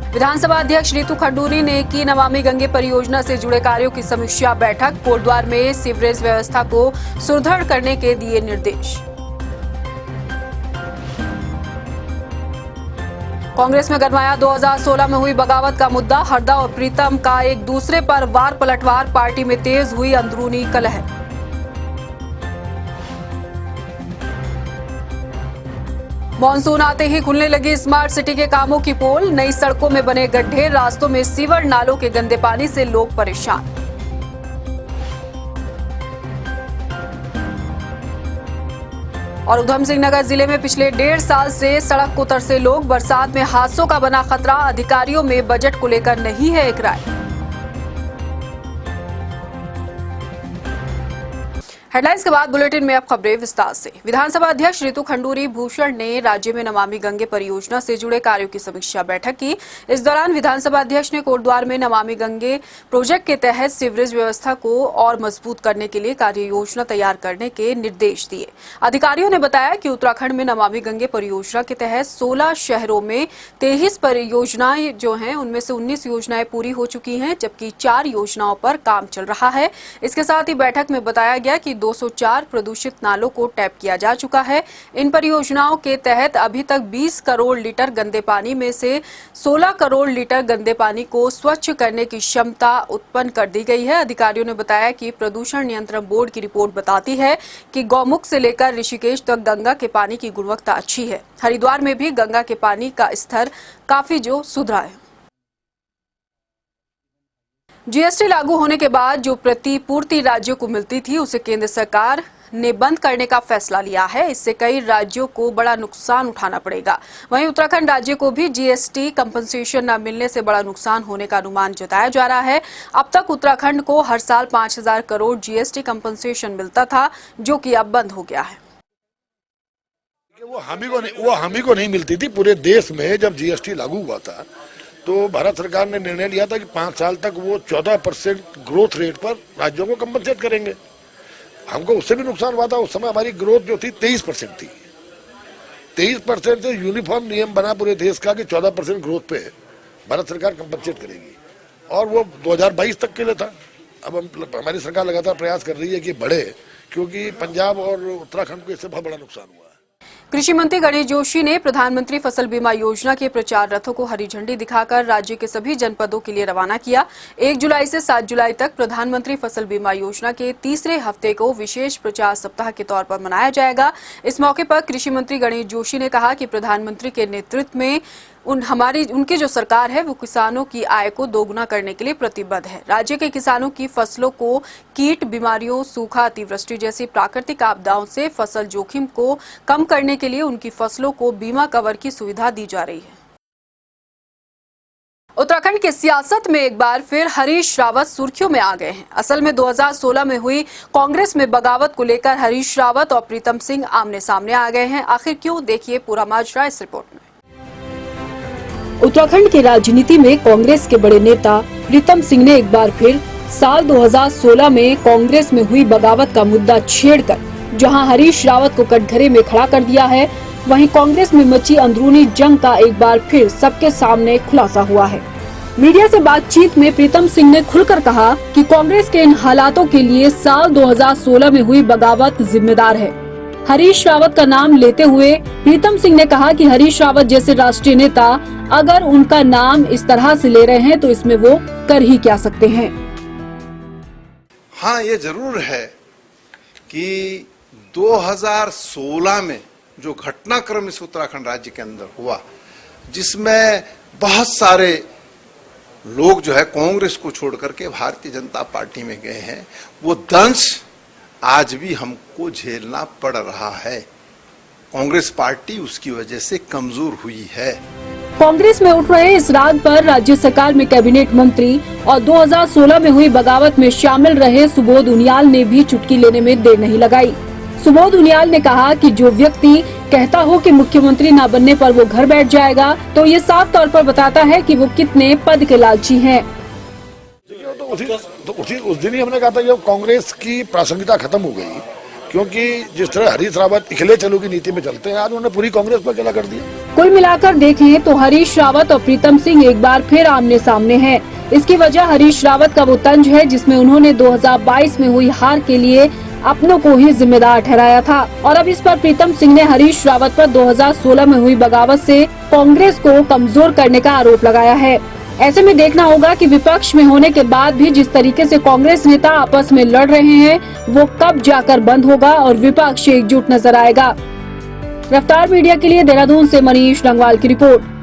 विधानसभा अध्यक्ष रितु खंडूरी ने की नमामि गंगे परियोजना से जुड़े कार्यों की समीक्षा बैठक। कोटद्वार में सीवरेज व्यवस्था को सुदृढ़ करने के दिए निर्देश। कांग्रेस में गरमाया 2016 में हुई बगावत का मुद्दा। हरदा और प्रीतम का एक दूसरे पर वार पलटवार, पार्टी में तेज हुई अंदरूनी कलह। मॉनसून आते ही खुलने लगी स्मार्ट सिटी के कामों की पोल। नई सड़कों में बने गड्ढे, रास्तों में सीवर नालों के गंदे पानी से लोग परेशान। और उधम सिंह नगर जिले में पिछले 1.5 साल से सड़क को तरसे लोग। बरसात में हादसों का बना खतरा। अधिकारियों में बजट को लेकर नहीं है एक राय। हेडलाइंस के बाद बुलेटिन में अब खबरें विस्तार से। विधानसभा अध्यक्ष रितु खंडूरी भूषण ने राज्य में नमामि गंगे परियोजना से जुड़े कार्यों की समीक्षा बैठक की। इस दौरान विधानसभा अध्यक्ष ने कोटद्वार में नमामि गंगे प्रोजेक्ट के तहत सीवरेज व्यवस्था को और मजबूत करने के लिए कार्य योजना तैयार करने के निर्देश दिए। अधिकारियों ने बताया कि उत्तराखंड में नमामि गंगे परियोजना के तहत 16 शहरों में 23 परियोजनाएं जो हैं उनमें से 19 योजनाएं पूरी हो चुकी हैं, जबकि 4 योजनाओं पर काम चल रहा है। इसके साथ ही बैठक में बताया गया कि 204 प्रदूषित नालों को टैप किया जा चुका है। इन परियोजनाओं के तहत अभी तक 20 करोड़ लीटर गंदे पानी में से 16 करोड़ लीटर गंदे पानी को स्वच्छ करने की क्षमता उत्पन्न कर दी गई है। अधिकारियों ने बताया कि प्रदूषण नियंत्रण बोर्ड की रिपोर्ट बताती है कि गौमुख से लेकर ऋषिकेश तक गंगा के पानी की गुणवत्ता अच्छी है। हरिद्वार में भी गंगा के पानी का स्तर काफी सुधरा है। जीएसटी लागू होने के बाद जो प्रतिपूर्ति राज्यों को मिलती थी उसे केंद्र सरकार ने बंद करने का फैसला लिया है। इससे कई राज्यों को बड़ा नुकसान उठाना पड़ेगा। वहीं उत्तराखंड राज्य को भी जीएसटी कंपनसेशन न मिलने से बड़ा नुकसान होने का अनुमान जताया जा रहा है। अब तक उत्तराखंड को हर साल 5,000 करोड़ जीएसटी कंपनसेशन मिलता था, जो कि अब बंद हो गया है। वो हामी को नहीं मिलती थी। पूरे देश में जब जीएसटी लागू हुआ था तो भारत सरकार ने निर्णय लिया था कि 5 साल तक वो 14% ग्रोथ रेट पर राज्यों को कंपनसेट करेंगे। हमको उससे भी नुकसान हुआ था। उस समय हमारी ग्रोथ जो थी 23% थी। 23% से यूनिफॉर्म नियम बना पूरे देश का कि 14% ग्रोथ पे भारत सरकार कंपनसेट करेगी, और वो 2022 तक के लिए था। अब हमारी सरकार लगातार प्रयास कर रही है कि बढ़े, क्योंकि पंजाब और उत्तराखंड को इससे बहुत बड़ा नुकसान हुआ है। कृषि मंत्री गणेश जोशी ने प्रधानमंत्री फसल बीमा योजना के प्रचार रथों को हरी झंडी दिखाकर राज्य के सभी जनपदों के लिए रवाना किया। 1 जुलाई से 7 जुलाई तक प्रधानमंत्री फसल बीमा योजना के तीसरे हफ्ते को विशेष प्रचार सप्ताह के तौर पर मनाया जाएगा। इस मौके पर कृषि मंत्री गणेश जोशी ने कहा कि प्रधानमंत्री के नेतृत्व में उनकी जो सरकार है वो किसानों की आय को दोगुना करने के लिए प्रतिबद्ध है। राज्य के किसानों की फसलों को कीट, बीमारियों, सूखा, अतिवृष्टि जैसी प्राकृतिक आपदाओं से फसल जोखिम को कम करने के लिए उनकी फसलों को बीमा कवर की सुविधा दी जा रही है। उत्तराखंड की सियासत में एक बार फिर हरीश रावत सुर्खियों में आ गए हैं। असल में 2016 में हुई कांग्रेस में बगावत को लेकर हरीश रावत और प्रीतम सिंह आमने सामने आ गए हैं। आखिर क्यों, देखिए पूरा माजरा इस रिपोर्ट में। उत्तराखंड की राजनीति में कांग्रेस के बड़े नेता प्रीतम सिंह ने एक बार फिर साल 2016 में कांग्रेस में हुई बगावत का मुद्दा छेड़कर जहां हरीश रावत को कटघरे में खड़ा कर दिया है, वहीं कांग्रेस में मची अंदरूनी जंग का एक बार फिर सबके सामने खुलासा हुआ है। मीडिया से बातचीत में प्रीतम सिंह ने खुलकर कहा कि कांग्रेस के इन हालातों के लिए साल 2016 में हुई बगावत जिम्मेदार है। हरीश रावत का नाम लेते हुए प्रीतम सिंह ने कहा कि हरीश रावत जैसे राष्ट्रीय नेता अगर उनका नाम इस तरह से ले रहे हैं तो इसमें वो कर ही क्या सकते हैं। हाँ, ये जरूर है कि 2016 में जो घटनाक्रम इस उत्तराखंड राज्य के अंदर हुआ, जिसमें बहुत सारे लोग जो है कांग्रेस को छोड़ करके भारतीय जनता पार्टी में गए हैं, वो दंश आज भी हमको झेलना पड़ रहा है। कांग्रेस पार्टी उसकी वजह से कमजोर हुई है। कांग्रेस में उठ रहे इस राग पर राज्य सरकार में कैबिनेट मंत्री और 2016 में हुई बगावत में शामिल रहे सुबोध उनियाल ने भी चुटकी लेने में देर नहीं लगाई। सुबोध उनियाल ने कहा कि जो व्यक्ति कहता हो कि मुख्यमंत्री न बनने पर वो घर बैठ जाएगा, तो ये साफ तौर पर बताता है कि वो कितने पद के लालची हैं। उस दिन ही हमने कहा था कि कांग्रेस की प्रासंगिकता खत्म हो गई। क्योंकि जिस तरह हरीश रावत इखले चलो की नीति में चलते हैं, आज उन्होंने पूरी कांग्रेस पर अकेला कर दिया। कुल मिलाकर देखें तो हरीश रावत और प्रीतम सिंह एक बार फिर आमने सामने हैं। इसकी वजह हरीश रावत का वो तंज है जिसमें उन्होंने 2022 में हुई हार के लिए अपनों को ही जिम्मेदार ठहराया था, और अब इस पर प्रीतम सिंह ने हरीश रावत पर 2016 में हुई बगावत से कांग्रेस को कमजोर करने का आरोप लगाया है। ऐसे में देखना होगा कि विपक्ष में होने के बाद भी जिस तरीके से कांग्रेस नेता आपस में लड़ रहे हैं वो कब जाकर बंद होगा और विपक्ष एकजुट नजर आएगा। रफ्तार मीडिया के लिए देहरादून से मनीष रंगवाल की रिपोर्ट।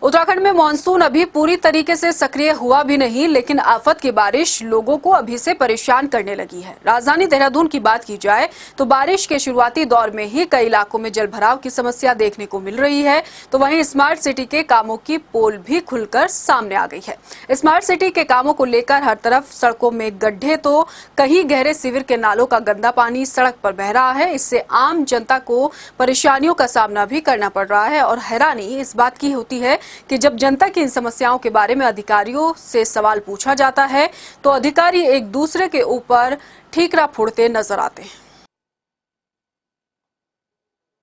उत्तराखंड में मानसून अभी पूरी तरीके से सक्रिय हुआ भी नहीं, लेकिन आफत की बारिश लोगों को अभी से परेशान करने लगी है। राजधानी देहरादून की बात की जाए तो बारिश के शुरुआती दौर में ही कई इलाकों में जलभराव की समस्या देखने को मिल रही है, तो वहीं स्मार्ट सिटी के कामों की पोल भी खुलकर सामने आ गई है। स्मार्ट सिटी के कामों को लेकर हर तरफ सड़कों में गड्ढे, तो कहीं गहरे सीवर के नालों का गंदा पानी सड़क पर बह रहा है। इससे आम जनता को परेशानियों का सामना भी करना पड़ रहा है, और हैरानी इस बात की होती है कि जब जनता की इन समस्याओं के बारे में अधिकारियों से सवाल पूछा जाता है तो अधिकारी एक दूसरे के ऊपर ठीकरा फोड़ते नजर आते हैं।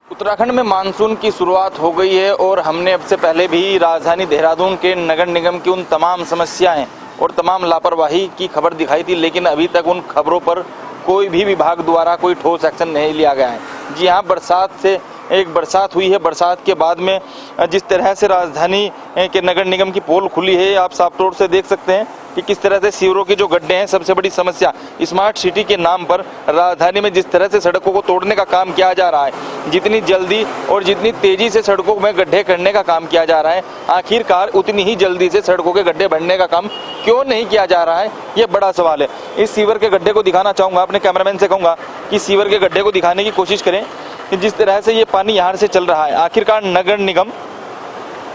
उत्तराखंड में मानसून की शुरुआत हो गई है और हमने अब से पहले भी राजधानी देहरादून के नगर निगम की उन तमाम समस्याएं और तमाम लापरवाही की खबर दिखाई थी, लेकिन अभी तक उन खबरों पर कोई भी विभाग द्वारा कोई ठोस एक्शन नहीं लिया गया है। जी हाँ, बरसात हुई है। बरसात के बाद में जिस तरह से राजधानी के नगर निगम की पोल खुली है, आप साफ तौर से देख सकते हैं कि किस तरह से सीवरों के जो गड्ढे हैं, सबसे बड़ी समस्या स्मार्ट सिटी के नाम पर राजधानी में जिस तरह से सड़कों को तोड़ने का काम किया जा रहा है, जितनी जल्दी और जितनी तेजी से सड़कों में गड्ढे करने का काम किया जा रहा है, आखिरकार उतनी ही जल्दी से सड़कों के गड्ढे भरने का काम क्यों नहीं किया जा रहा है, ये बड़ा सवाल है। इस सीवर के गड्ढे को दिखाना चाहूँगा, अपने कैमरामैन से कहूँगा कि सीवर के गड्ढे को दिखाने की कोशिश करें कि जिस तरह से ये पानी यहाँ से चल रहा है, आखिरकार नगर निगम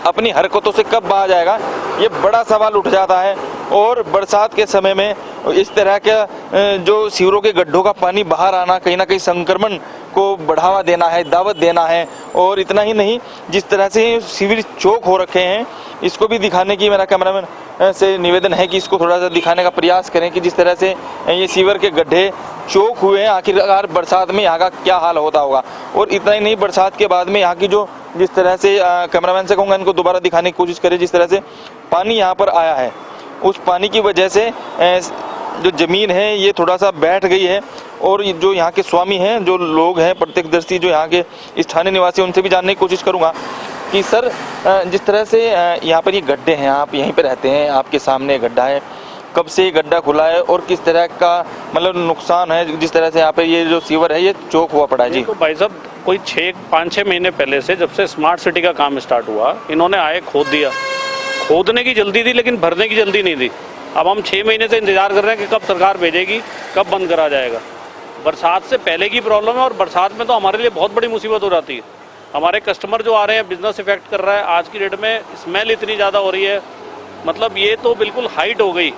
अपनी हरकतों से कब बाहर जाएगा, ये बड़ा सवाल उठ जाता है। और बरसात के समय में इस तरह के जो सीवरों के गड्ढों का पानी बाहर आना कहीं ना कहीं संक्रमण को बढ़ावा देना है, दावत देना है। और इतना ही नहीं, जिस तरह से सीवर चौक हो रखे हैं, इसको भी दिखाने की मेरा कैमरामैन से निवेदन है कि इसको थोड़ा सा दिखाने का प्रयास करें कि जिस तरह से ये सीवर के गड्ढे चौक हुए हैं, आखिरकार बरसात में यहाँ का क्या हाल होता होगा। और इतना ही नहीं, बरसात के बाद में यहाँ की जो जिस तरह से कैमरामैन से कहूँगा इनको दोबारा दिखाने की कोशिश करें, जिस तरह से पानी यहाँ पर आया है, उस पानी की वजह से जो ज़मीन है ये थोड़ा सा बैठ गई है। और जो यहाँ के स्वामी हैं, जो लोग हैं प्रत्यक्षदर्शी, जो यहाँ के स्थानीय निवासी, उनसे भी जानने की कोशिश करूँगा कि सर, जिस तरह से यहाँ पर ये गड्ढे हैं, आप यहीं पर रहते हैं, आपके सामने गड्ढा है, कब से ये गड्ढा खुला है और किस तरह का मतलब नुकसान है, जिस तरह से यहाँ पे ये जो सीवर है ये चौक हुआ पड़ा है? जी तो भाई साहब, कोई 5-6 महीने पहले से जब से स्मार्ट सिटी का काम स्टार्ट हुआ, इन्होंने आए खोद दिया। खोदने की जल्दी थी लेकिन भरने की जल्दी नहीं थी। अब हम 6 महीने से इंतजार कर रहे हैं कि कब सरकार भेजेगी, कब बंद करा जाएगा। बरसात से पहले की प्रॉब्लम है और बरसात में तो हमारे लिए बहुत बड़ी मुसीबत हो जाती है। हमारे कस्टमर जो आ रहे हैं, बिजनेस इफेक्ट कर रहा है। आज की डेट में स्मेल इतनी ज़्यादा हो रही है, मतलब ये तो बिल्कुल हाइट हो गई।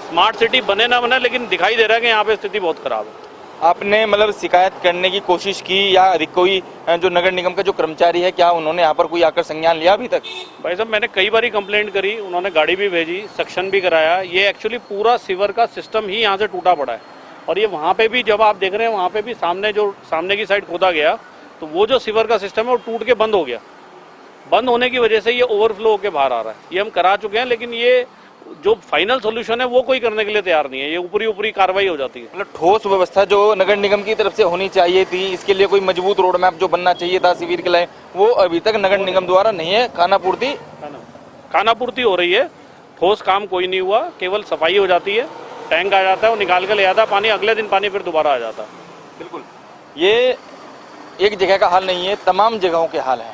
स्मार्ट सिटी बने ना बने, लेकिन दिखाई दे रहा है कि यहाँ पे स्थिति बहुत खराब है। आपने मतलब शिकायत करने की कोशिश की या कोई जो नगर निगम का जो कर्मचारी है, क्या उन्होंने यहाँ पर कोई आकर संज्ञान लिया अभी तक? भाई साहब, मैंने कई बारी कंप्लेंट करी, उन्होंने गाड़ी भी भेजी, सक्शन भी कराया। ये एक्चुअली पूरा सीवर का सिस्टम ही यहाँ से टूटा पड़ा है। और ये वहाँ पे भी जब आप देख रहे हैं, वहाँ पे भी सामने की साइड खोदा गया तो वो जो सीवर का सिस्टम है वो टूट के बंद हो गया। बंद होने की वजह से ये ओवरफ्लो होकर बाहर आ रहा है। ये हम करा चुके हैं, लेकिन ये जो फाइनल सॉल्यूशन है वो कोई करने के लिए तैयार नहीं है। ये ऊपरी कार्रवाई हो जाती है। मतलब ठोस व्यवस्था जो नगर निगम की तरफ से होनी चाहिए थी, इसके लिए कोई मजबूत रोड मैप जो बनना चाहिए था शिविर के लिए, वो अभी तक नगर निगम द्वारा नहीं है। खानापूर्ति हो रही है, ठोस काम कोई नहीं हुआ। केवल सफाई हो जाती है, टैंक आ जाता है, वो निकाल के ले आता है पानी, अगले दिन पानी फिर दोबारा आ जाता है। बिल्कुल, ये एक जगह का हाल नहीं है, तमाम जगहों के हाल है।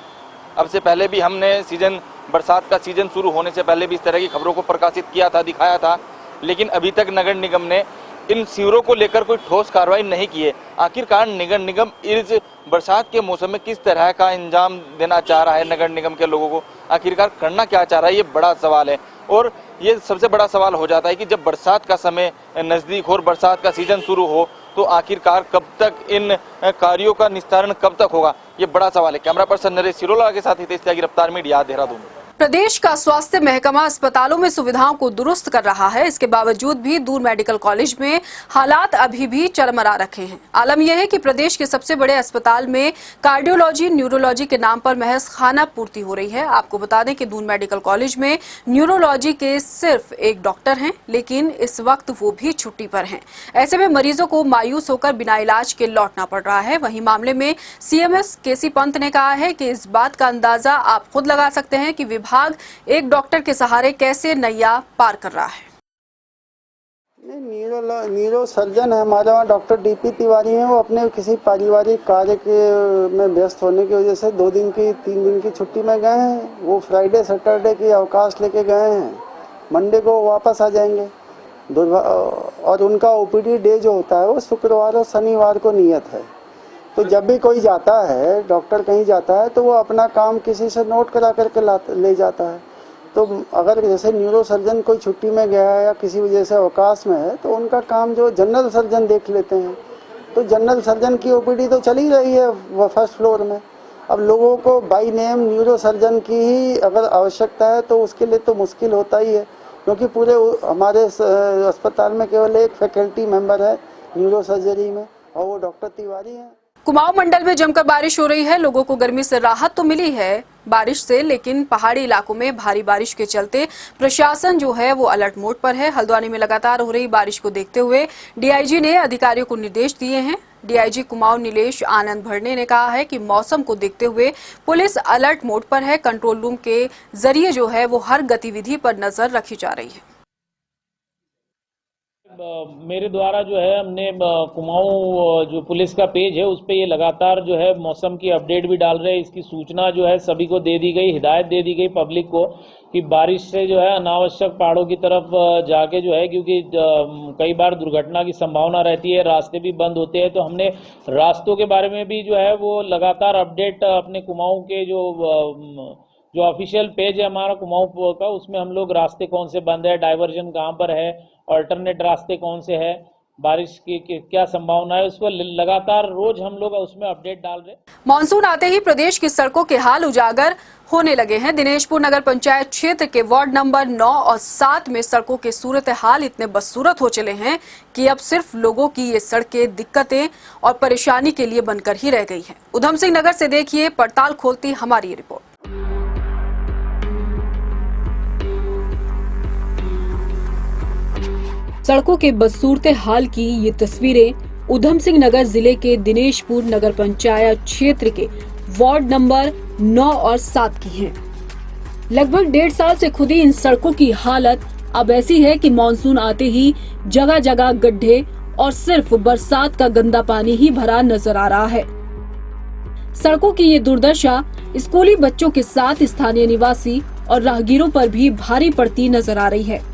अब से पहले भी हमने बरसात का सीजन शुरू होने से पहले भी इस तरह की खबरों को प्रकाशित किया था, दिखाया था, लेकिन अभी तक नगर निगम ने इन सीवरों को लेकर कोई ठोस कार्रवाई नहीं की है। आखिरकार नगर निगम इस बरसात के मौसम में किस तरह का इंजाम देना चाह रहा है नगर निगम के लोगों को, आखिरकार करना क्या चाह रहा है, ये बड़ा सवाल है। और ये सबसे बड़ा सवाल हो जाता है कि जब बरसात का समय नज़दीक हो और बरसात का सीजन शुरू हो तो आखिरकार कब तक इन कार्यों का निस्तारण कब तक होगा, ये बड़ा सवाल है। कैमरा पर्सन नरेश सिरोला के साथ हितेश त्यागी, रफ्तार मीडिया, देहरादून। प्रदेश का स्वास्थ्य महकमा अस्पतालों में सुविधाओं को दुरुस्त कर रहा है। इसके बावजूद भी दूर मेडिकल कॉलेज में हालात अभी भी चरमरा रखे हैं। आलम यह है कि प्रदेश के सबसे बड़े अस्पताल में कार्डियोलॉजी, न्यूरोलॉजी के नाम पर महज खाना पूर्ति हो रही है। आपको बता दें कि दूर मेडिकल कॉलेज में न्यूरोलॉजी के सिर्फ एक डॉक्टर हैं, लेकिन इस वक्त वो भी छुट्टी पर हैं। ऐसे में मरीजों को मायूस होकर बिना इलाज के लौटना पड़ रहा है। वहीं मामले में सीएमएस केसी पंत ने कहा है कि इस बात का अंदाजा आप खुद लगा सकते हैं कि विभाग एक डॉक्टर के सहारे कैसे नैया पार कर रहा है। न्यूरो सर्जन है हमारे वहाँ, डॉक्टर डीपी तिवारी हैं। वो अपने किसी पारिवारिक कार्य के में व्यस्त होने की वजह से 2 दिन की 3 दिन की छुट्टी में गए हैं। वो फ्राइडे सैटरडे की अवकाश लेके गए हैं, मंडे को वापस आ जाएंगे। और उनका ओपीडी डे जो होता है वो शुक्रवार और शनिवार को नियत है। तो जब भी कोई जाता है, डॉक्टर कहीं जाता है, तो वो अपना काम किसी से नोट करा करके ले जाता है। तो अगर जैसे न्यूरो सर्जन कोई छुट्टी में गया है या किसी वजह से अवकाश में है, तो उनका काम जो जनरल सर्जन देख लेते हैं। तो जनरल सर्जन की ओपीडी तो चल ही रही है वो फर्स्ट फ्लोर में। अब लोगों को बाई नेम न्यूरो सर्जन की ही अगर आवश्यकता है तो उसके लिए तो मुश्किल होता ही है, क्योंकि पूरे हमारे अस्पताल में केवल एक फैकल्टी मेंबर है न्यूरो सर्जरी में, और वो डॉक्टर तिवारी हैं। कुमाऊं मंडल में जमकर बारिश हो रही है। लोगों को गर्मी से राहत तो मिली है बारिश से, लेकिन पहाड़ी इलाकों में भारी बारिश के चलते प्रशासन जो है वो अलर्ट मोड पर है। हल्द्वानी में लगातार हो रही बारिश को देखते हुए डीआईजी ने अधिकारियों को निर्देश दिए हैं। डीआईजी कुमाऊं नीलेश आनंद भरने ने कहा है कि मौसम को देखते हुए पुलिस अलर्ट मोड पर है। कंट्रोल रूम के जरिए जो है वो हर गतिविधि पर नजर रखी जा रही है। मेरे द्वारा जो है हमने कुमाऊं जो पुलिस का पेज है उस पे ये लगातार जो है मौसम की अपडेट भी डाल रहे हैं। इसकी सूचना जो है सभी को दे दी गई, हिदायत दे दी गई पब्लिक को कि बारिश से जो है अनावश्यक पहाड़ों की तरफ जाके जो है, क्योंकि कई बार दुर्घटना की संभावना रहती है, रास्ते भी बंद होते हैं। तो हमने रास्तों के बारे में भी जो है वो लगातार अपडेट अपने कुमाऊं के जो ऑफिशियल पेज है हमारा कुमाऊं का, उसमें हम लोग रास्ते कौन से बंद है, डाइवर्जन कहाँ पर है, अल्टरनेट रास्ते कौन से है, बारिश की क्या संभावना है, उसको लगातार रोज हम लोग उसमें अपडेट डाल रहे हैं। मानसून आते ही प्रदेश की सड़कों के हाल उजागर होने लगे हैं। दिनेशपुर नगर पंचायत क्षेत्र के वार्ड नंबर 9 और 7 में सड़कों के सूरत हाल इतने बदसूरत हो चले हैं कि अब सिर्फ लोगों की ये सड़कें दिक्कतें और परेशानी के लिए बनकर ही रह गई हैं। उधम सिंह नगर से देखिए पड़ताल खोलती हमारी रिपोर्ट। सड़कों के बदसूरते हाल की ये तस्वीरें उधम सिंह नगर जिले के दिनेशपुर नगर पंचायत क्षेत्र के वार्ड नंबर 9 और 7 की हैं। लगभग 1.5 साल से खुदी इन सड़कों की हालत अब ऐसी है कि मानसून आते ही जगह जगह गड्ढे और सिर्फ बरसात का गंदा पानी ही भरा नजर आ रहा है। सड़कों की ये दुर्दशा स्कूली बच्चों के साथ स्थानीय निवासी और राहगीरों पर भी भारी पड़ती नजर आ रही है।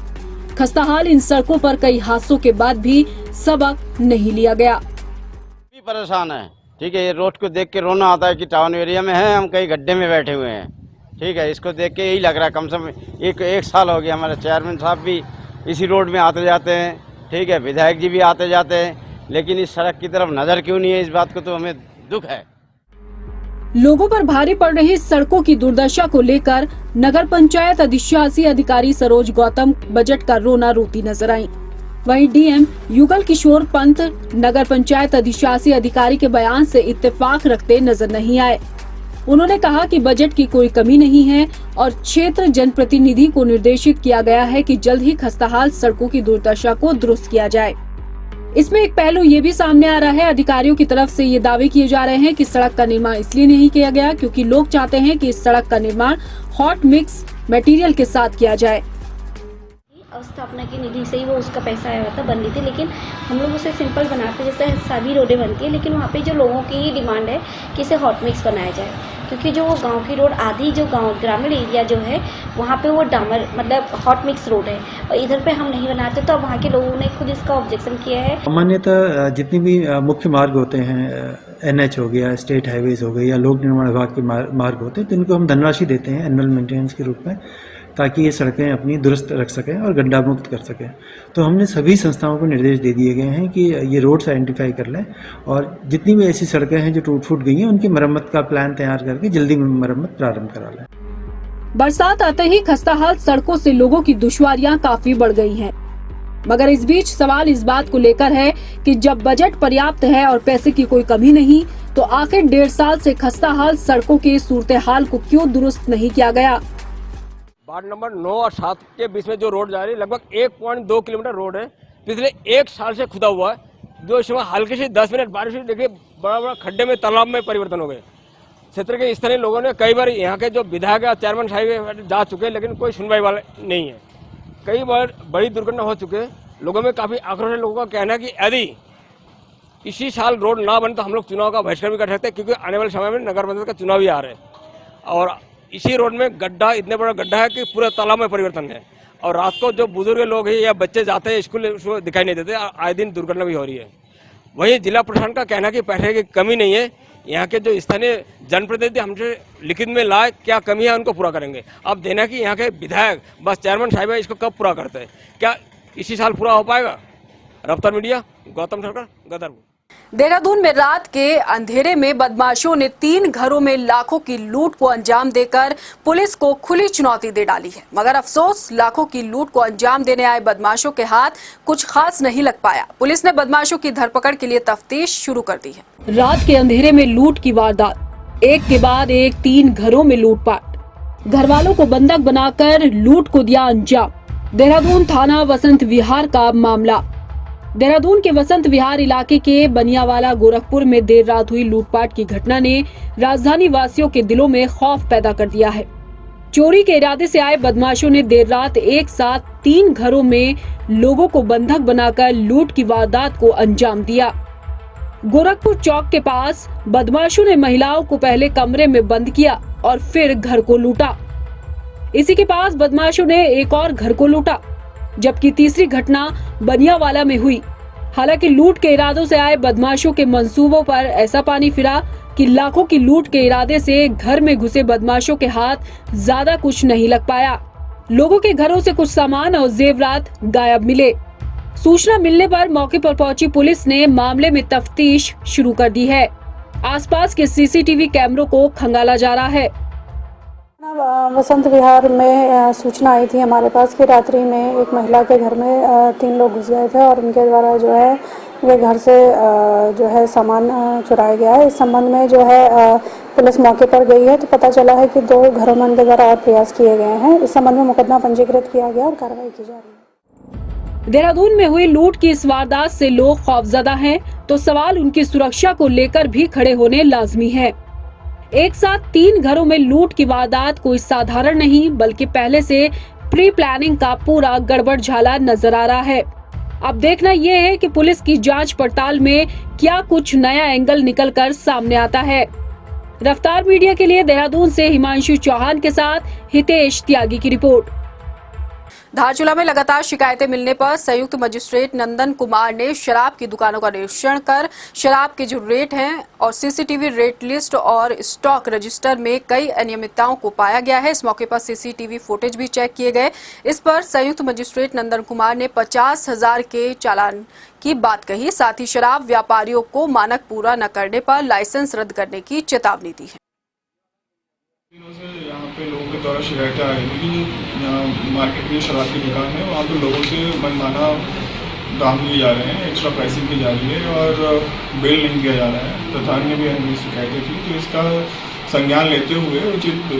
खस्ताहाल इन सड़कों पर कई हादसों के बाद भी सबक नहीं लिया गया। भी परेशान है, ठीक है। ये रोड को देख के रोना आता है कि टाउन एरिया में है, हम कहीं गड्ढे में बैठे हुए हैं, ठीक है। इसको देख के यही लग रहा है, कम से कम एक साल हो गया। हमारे चेयरमैन साहब भी इसी रोड में आते जाते हैं, ठीक है, विधायक जी भी आते जाते हैं, लेकिन इस सड़क की तरफ नजर क्यों नहीं है, इस बात को तो हमें दुख है। लोगों पर भारी पड़ रही सड़कों की दुर्दशा को लेकर नगर पंचायत अधिशासी अधिकारी सरोज गौतम बजट का रोना रोती नजर आई। वहीं डीएम युगल किशोर पंत नगर पंचायत अधिशासी अधिकारी के बयान से इत्तेफाक रखते नजर नहीं आए। उन्होंने कहा कि बजट की कोई कमी नहीं है और क्षेत्र जनप्रतिनिधि को निर्देशित किया गया है कि जल्द ही खस्ताहाल सड़कों की दुर्दशा को दुरुस्त किया जाए। इसमें एक पहलू ये भी सामने आ रहा है, अधिकारियों की तरफ से ये दावे किए जा रहे हैं कि सड़क का निर्माण इसलिए नहीं किया गया क्योंकि लोग चाहते हैं कि इस सड़क का निर्माण हॉट मिक्स मटेरियल के साथ किया जाए। अवस्थापना की निधि से ही वो उसका पैसा आया था, बन रही थी, लेकिन हम लोग उसे सिंपल बनाते जैसे सभी रोडें बनती है, लेकिन वहाँ पे जो लोगों की ही डिमांड है कि इसे हॉट मिक्स बनाया जाए, क्योंकि जो गांव की रोड आधी जो गांव ग्रामीण एरिया जो है वहाँ पे वो डामर मतलब हॉट मिक्स रोड है और इधर पे हम नहीं बनाते, तो अब वहाँ के लोगों ने खुद इसका ऑब्जेक्शन किया है। सामान्यतः जितनी भी मुख्य मार्ग होते हैं, NH हो गया, स्टेट हाईवेज हो गई या लोक निर्माण विभाग के मार्ग होते हैं, तो इनको हम धनराशि देते हैं एनुअल मेंटेनेंस के रूप में, ताकि ये सड़कें अपनी दुरुस्त रख सकें और गड्ढा मुक्त कर सकें। तो हमने सभी संस्थाओं को निर्देश दे दिए गए हैं कि ये रोड्स आइडेंटिफाई कर लें और जितनी भी ऐसी सड़कें हैं जो टूट फूट गई हैं उनकी मरम्मत का प्लान तैयार करके जल्दी मरम्मत प्रारंभ करा लें। बरसात आते ही खस्ताहाल सड़कों से लोगों की दुश्वारियां काफी बढ़ गई हैं। मगर इस बीच सवाल इस बात को लेकर है कि जब बजट पर्याप्त है और पैसे की कोई कमी नहीं, तो आखिर 1.5 साल से खस्ताहाल सड़कों की सूरत हाल को क्यों दुरुस्त नहीं किया गया। वार्ड नंबर 9 और 7 के बीच में जो रोड जा रही है, लगभग 1.2 किलोमीटर रोड है, पिछले 1 साल से खुदा हुआ है। जो इस समय हल्की सी 10 मिनट बारिश हुई, देखिए बड़ा बड़ा खड्डे में, तालाब में परिवर्तन हो गए। क्षेत्र के स्थानीय लोगों ने कई बार यहाँ के जो विधायक या चेयरमैन साहब जा चुके, लेकिन कोई सुनवाई वाला नहीं है। कई बार बड़ी दुर्घटना हो चुके, लोगों में काफी आक्रोश है। लोगों का कहना है कि यदि इसी साल रोड ना बने तो हम लोग चुनाव का बहिष्कार भी कर सकते हैं, क्योंकि आने वाले समय में नगर पंचायत का चुनाव भी आ रहे हैं। और इसी रोड में गड्ढा, इतने बड़ा गड्ढा है कि पूरे तालाब में परिवर्तन है। और रात को जो बुजुर्ग लोग हैं या बच्चे जाते हैं स्कूल, उसको दिखाई नहीं देते, आए दिन दुर्घटना भी हो रही है। वहीं जिला प्रशासन का कहना है कि पैसे की कमी नहीं है। यहाँ के जो स्थानीय जनप्रतिनिधि हमसे लिखित में लाए, क्या कमी है उनको पूरा करेंगे। अब देना कि यहाँ के विधायक बस चेयरमैन साहब है, इसको कब पूरा करते हैं, क्या इसी साल पूरा हो पाएगा। रफ्तार मीडिया, गौतम सरकार, गदरपुर। देहरादून में रात के अंधेरे में बदमाशों ने 3 घरों में लाखों की लूट को अंजाम देकर पुलिस को खुली चुनौती दे डाली है। मगर अफसोस, लाखों की लूट को अंजाम देने आए बदमाशों के हाथ कुछ खास नहीं लग पाया। पुलिस ने बदमाशों की धरपकड़ के लिए तफ्तीश शुरू कर दी है। रात के अंधेरे में लूट की वारदात, एक के बाद एक 3 घरों में लूटपाट, घर वालों को बंधक बनाकर लूट को दिया अंजाम। देहरादून थाना वसंत विहार का मामला। देहरादून के वसंत विहार इलाके के बनियावाला गोरखपुर में देर रात हुई लूटपाट की घटना ने राजधानी वासियों के दिलों में खौफ पैदा कर दिया है। चोरी के इरादे से आए बदमाशों ने देर रात एक साथ 3 घरों में लोगों को बंधक बनाकर लूट की वारदात को अंजाम दिया। गोरखपुर चौक के पास बदमाशों ने महिलाओं को पहले कमरे में बंद किया और फिर घर को लूटा। इसी के पास बदमाशों ने एक और घर को लूटा, जबकि तीसरी घटना बनियावाला में हुई। हालांकि लूट के इरादों से आए बदमाशों के मंसूबों पर ऐसा पानी फिरा कि लाखों की लूट के इरादे से घर में घुसे बदमाशों के हाथ ज्यादा कुछ नहीं लग पाया। लोगों के घरों से कुछ सामान और जेवरात गायब मिले। सूचना मिलने पर मौके पर पहुंची पुलिस ने मामले में तफ्तीश शुरू कर दी है। आसपास के सीसीटीवी कैमरों को खंगाला जा रहा है। वसंत विहार में सूचना आई थी हमारे पास कि रात्रि में एक महिला के घर में 3 लोग घुस गए थे और उनके द्वारा जो है वे घर से जो है सामान चुराया गया है। इस संबंध में जो है पुलिस मौके पर गई है, तो पता चला है कि 2 घरों में उनके द्वारा और प्रयास किए गए हैं। इस संबंध में मुकदमा पंजीकृत किया गया और कार्रवाई की जा रही है। देहरादून में हुई लूट की इस वारदात से लोग खौफजदा हैं, तो सवाल उनकी सुरक्षा को लेकर भी खड़े होने लाजमी है। एक साथ 3 घरों में लूट की वारदात कोई साधारण नहीं, बल्कि पहले से प्री प्लानिंग का पूरा गड़बड़ झाला नजर आ रहा है। अब देखना यह है कि पुलिस की जांच पड़ताल में क्या कुछ नया एंगल निकलकर सामने आता है। रफ्तार मीडिया के लिए देहरादून से हिमांशु चौहान के साथ हितेश त्यागी की रिपोर्ट। धारचूला में लगातार शिकायतें मिलने पर संयुक्त मजिस्ट्रेट नंदन कुमार ने शराब की दुकानों का निरीक्षण कर शराब के जो रेट हैं और सीसीटीवी रेट लिस्ट और स्टॉक रजिस्टर में कई अनियमितताओं को पाया गया है। इस मौके पर सीसीटीवी फुटेज भी चेक किए गए। इस पर संयुक्त मजिस्ट्रेट नंदन कुमार ने 50,000 के चालान की बात कही। साथ ही शराब व्यापारियों को मानक पूरा न करने पर लाइसेंस रद्द करने की चेतावनी दी है। दिनों से यहाँ पे लोगों के द्वारा शिकायतें आ रही थी कि यहाँ मार्केट में शराब की दुकान है, वहाँ पे लोगों से मनमाना दाम लिए जा रहे हैं, एक्स्ट्रा प्राइसिंग की जा रही है और बिल नहीं दिया जा रहा है। प्रधान ने भी हमें शिकायतें थी, तो इसका संज्ञान लेते हुए उचित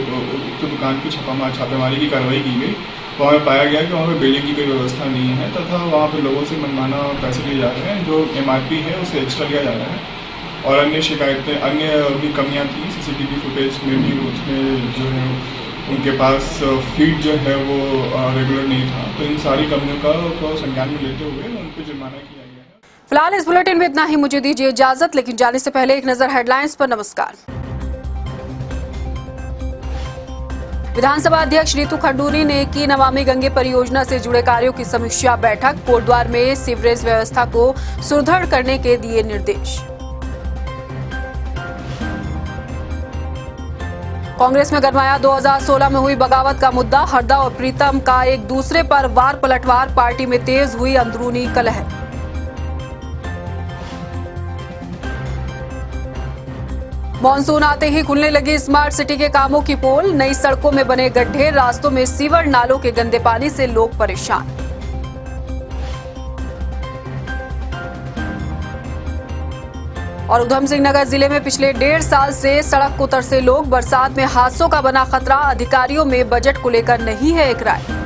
दुकान की छापेमारी की कार्रवाई की गई। वहाँ में पाया गया कि वहाँ पे बिलिंग की कोई व्यवस्था नहीं है तथा वहाँ पे लोगों से मनमाना पैसे लिए जा रहे हैं, जो MRP है उससे एक्स्ट्रा लिया जा रहा है। और अन्य शिकायतें, अन्य भी कमियां थी सीसीटीवी फुटेज में भी, उसमें जो है उनके पास फीड जो है वो रेगुलर नहीं था। तो इन सारी कमियों का संज्ञान में लेते हुए उन पर जुर्माना किया गया है। फिलहाल इस बुलेटिन में इतना ही। मुझे दीजिए इजाजत, लेकिन जाने से पहले एक नजर हेडलाइंस पर। नमस्कार। विधानसभा अध्यक्ष रितु खंडूरी ने की नमामि गंगे परियोजना से जुड़े कार्यों की समीक्षा बैठक। कोटद्वार में सीवरेज व्यवस्था को सुदृढ़ करने के दिए निर्देश। कांग्रेस में गरमाया 2016 में हुई बगावत का मुद्दा। हरदा और प्रीतम का एक दूसरे पर वार पलटवार, पार्टी में तेज हुई अंदरूनी कलह। मॉनसून आते ही खुलने लगी स्मार्ट सिटी के कामों की पोल। नई सड़कों में बने गड्ढे, रास्तों में सीवर नालों के गंदे पानी से लोग परेशान। और उधम सिंह नगर जिले में पिछले 1.5 साल से सड़क को तरसे लोग। बरसात में हादसों का बना खतरा। अधिकारियों में बजट को लेकर नहीं है एक राय।